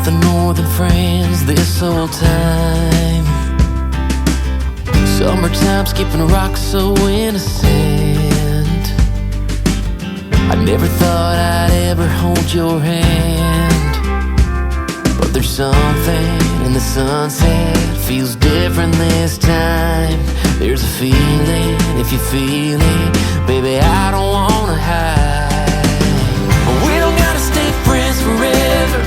nothing more than friends this whole time. Summertime skipping rocks so innocent. I never thought I'd ever hold your hand, but there's something in the sunset, feels different this time. There's a feeling, if you feel it, baby, I don't wanna hide. We don't gotta stay friends forever,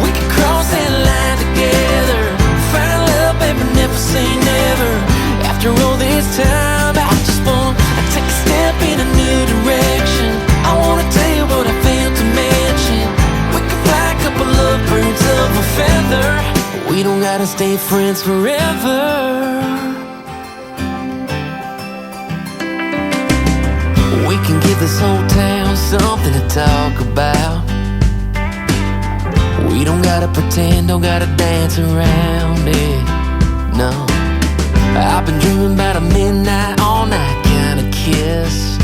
we can cross that line together. Find love, baby, never say never. After all this time, I just wanna take a step in a new direction. I wanna tell you what I failed to mention. We can fly a couple of birds of a feather. We don't gotta stay friends forever. We can give this whole town something to talk about. We don't gotta pretend, don't gotta dance around it, no. I've been dreaming about a midnight, all night kind of kiss,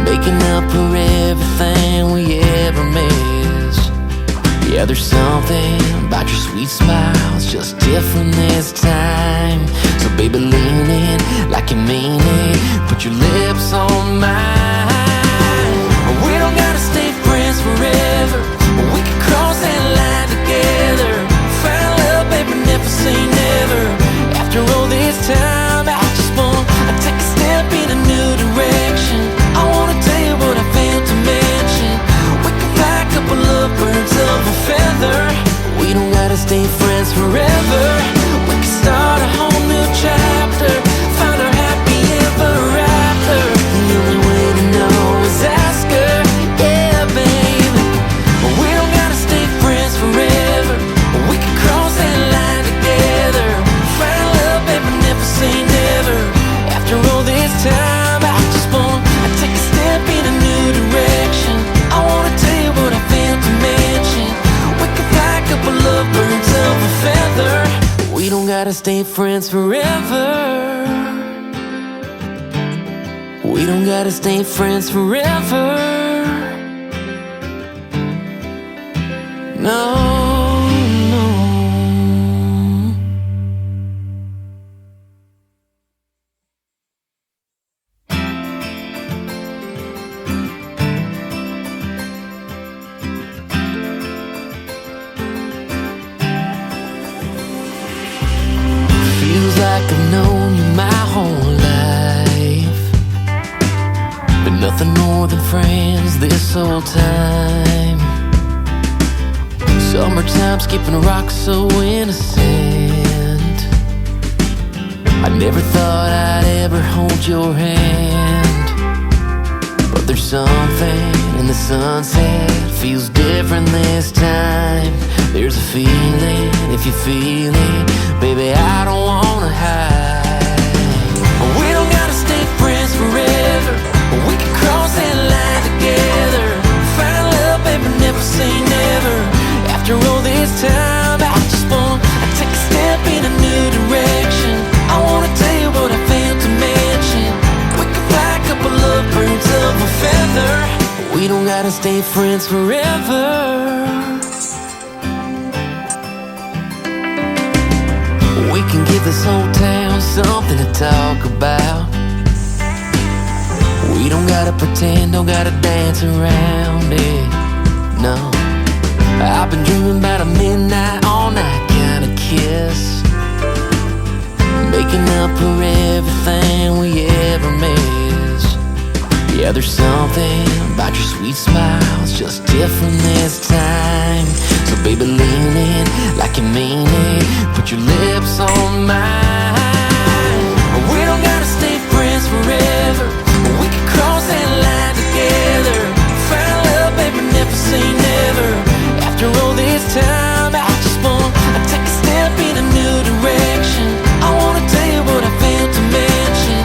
making up for everything we ever missed. Yeah, there's something about your sweet smile, it's just different this time. So baby, lean in like you mean it, put your lips on mine. We don't gotta stay friends forever, we can cross that line together. Find love, baby, never say never. After all this time, I just wanna take a step in a new direction. I wanna tell you what I failed to mention. We can fly a couple of birds of a feather. We don't gotta stay friends forever, we can start a whole new chapter. Find our happy ever after. The only way to know is ask her, yeah, baby. We don't gotta stay friends forever, we can cross that line together. Find love, baby, never say never. After all this time, I just wanna take a step in a new direction. I wanna tell you what I failed to mention. We can fly a couple of birds of a feather. We don't gotta stay friends forever. We don't gotta stay friends forever. No, no. Feels like I've known you my whole life, but nothing more than friends this whole time. Summertime skipping rocks so innocent. I never thought I'd ever hold your hand, but there's something in the sunset, feels different this time. There's a feeling, if you feel it, baby, I don't wanna hide. We don't gotta stay friends forever, we can cross that line together. Find love, baby, never say never. After all this time, I just wanna take a step in a new direction. I wanna tell you what I failed to mention. We can fly a couple of birds of a feather. We don't gotta stay friends forever. We can give this whole town something to talk about. We don't gotta pretend, don't gotta dance around it, no. I've been dreaming about a midnight, all night kind of kiss, making up for everything we ever missed. Yeah, there's something about your sweet smile, it's just different this time. So baby, lean in like you mean it, put your lips on mine. We don't gotta stay friends forever, we can cross that line together. Find love, baby, never say never. After all this time, I just wanna take a step in a new direction. I wanna tell you what I failed to mention.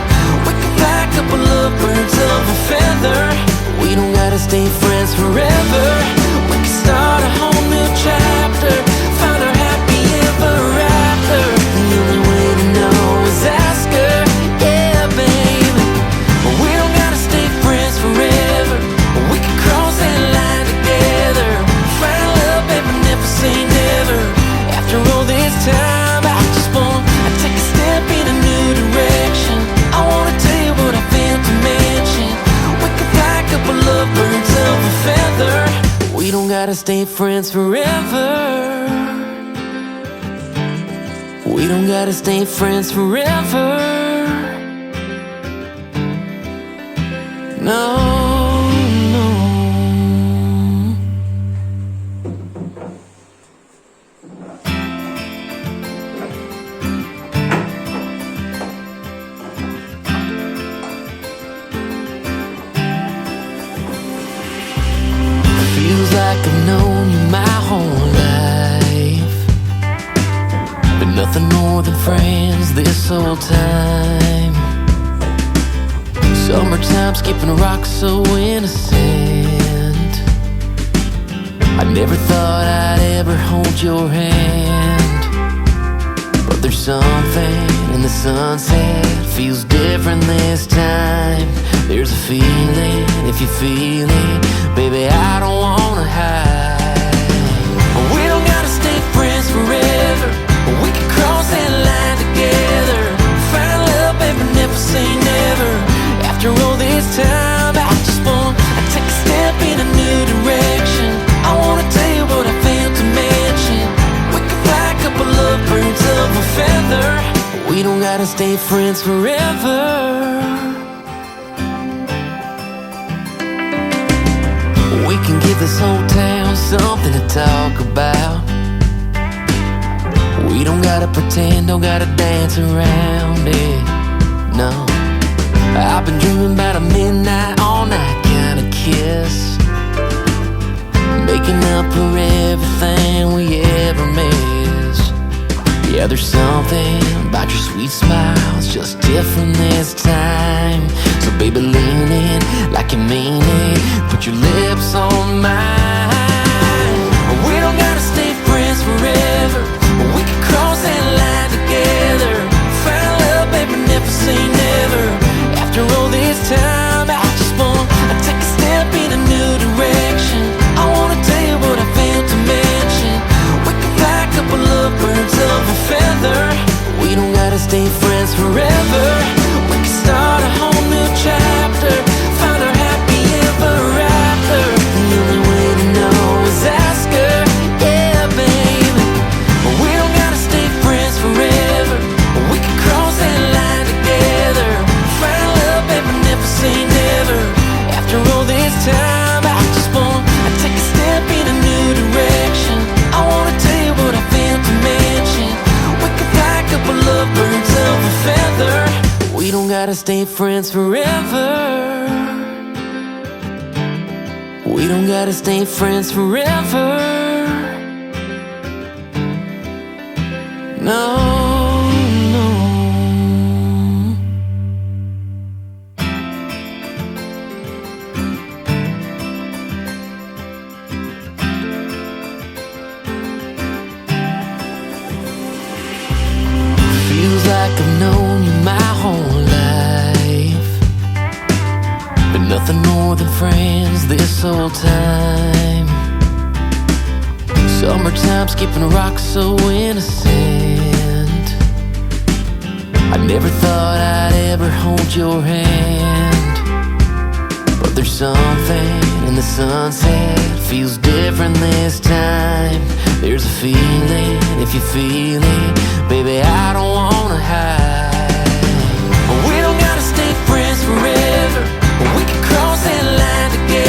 We can fly a couple of birds of a feather. We don't gotta stay friends forever, we can start a whole new chapter. Find our happy ever after. The only way to know is ask her, yeah. gotta stay friends forever. We don't gotta stay friends forever. No, no. Feels like I've known you my whole life, but nothing more than friends this whole time. Summertime skipping rocks so innocent. I never thought I'd ever hold your hand, but there's something in the sunset feels different this time. There's a feeling, if you feel it, baby, I don't wanna hide. We don't gotta stay friends forever. We can cross that line together. Find love, baby, never say never. After all this time, I just want to take a step in a new direction. I wanna tell you what I failed to mention. We can fly a couple of birds of a feather. We don't gotta stay friends forever. We can give this whole town something to talk about. We don't gotta pretend, don't gotta dance around it, no. I've been dreaming about a midnight, all night kind of kiss, making up for everything we ever missed. Yeah, there's something about your sweet smile, it's just different this time. So baby, lean in like you mean it, put your lips on mine. We don't gotta stay friends forever. We can cross that line together. Find love, baby, never say never. After all this time, I just want to take a step in a new direction. I wanna tell you what I failed to mention. We can fly a couple of birds of a feather. We don't gotta stay friends forever. We can start a whole new chapter, find our happy ever after. The only way to know is ask her, yeah, baby. We don't gotta stay friends forever. We can cross that line together. Find love, baby, never say never. After all this time, I just want to take a step in a new direction. I wanna tell you what I failed to mention. We can fly a couple of birds of a feather. We don't gotta stay friends forever. We don't gotta stay friends forever. No, no. Feels like I've known you my whole life, but nothing more than friends this whole time. Summertime skipping rocks so innocent. I never thought I'd ever hold your hand, but there's something in the sunset feels different this time. There's a feeling, if you feel it, baby, I